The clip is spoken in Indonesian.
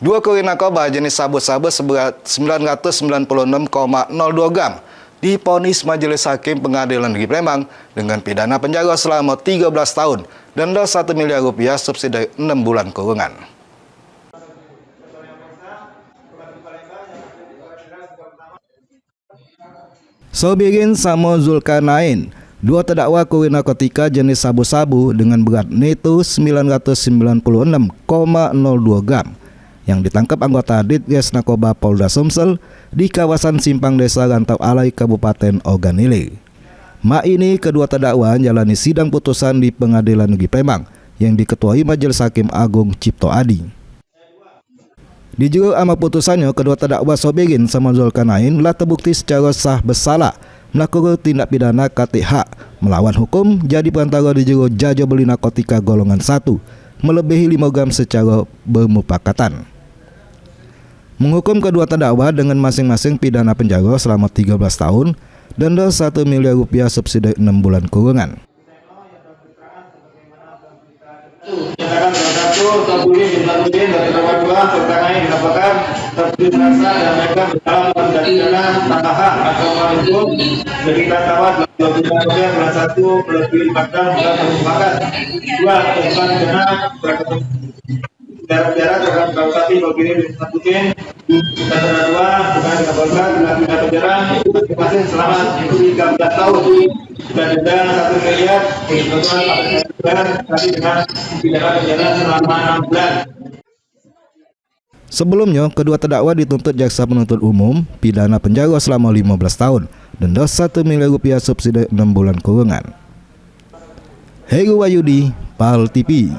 Dua kurir narkoba jenis sabu-sabu seberat 996,02 gram divonis Majelis Hakim Pengadilan Negeri Palembang dengan pidana penjara selama 13 tahun dan denda Rp1 miliar subsidi 6 bulan kurungan. Sobirin sama Zulkarnain, dua terdakwa kurir narkotika jenis sabu-sabu dengan berat neto 996,02 gram yang ditangkap anggota Ditges Narkoba Polda Sumsel di kawasan Simpang Desa Rantau Alai, Kabupaten Oganile. Ini kedua terdakwa jalani sidang putusan di Pengadilan Negeri Palembang yang diketuai Majelis Hakim Agung Cipto Adi. Dijuru ama putusannya, kedua terdakwa Sobirin sama Zulkarnain telah terbukti secara sah bersalah melakukan tindak pidana KTH melawan hukum jadi perantara dijuru jaja beli narkotika golongan 1 melebihi 5 gram secara bermupakatan. Menghukum kedua terdakwa dengan masing-masing pidana penjara selama 13 tahun dan denda Rp1 miliar subsidi 6 bulan kurungan. Menyatakan satu Sobirin dan terdakwa dua Zulkarnain dilaporkan terbukti bersalah dan mereka bersalah tindak pidana KTH atau melawan hukum sekitar tawar 25 November bulan 1 melebihi 4 gram bulan bermupakatan. Dua tersangka pidana penjara terhadap Bupati Sobirin Nasution dan terdakwa bukan dilaporkan dengan pidana penjara masing selama 13 tahun dan denda Rp1 miliar tapi dengan pidana penjara selama 6 bulan. Sebelumnya, kedua terdakwa dituntut jaksa penuntut umum pidana penjara selama 15 tahun dan denda Rp1 miliar subsidi 6 bulan kurungan. Heru Wahyudi, PAL TV.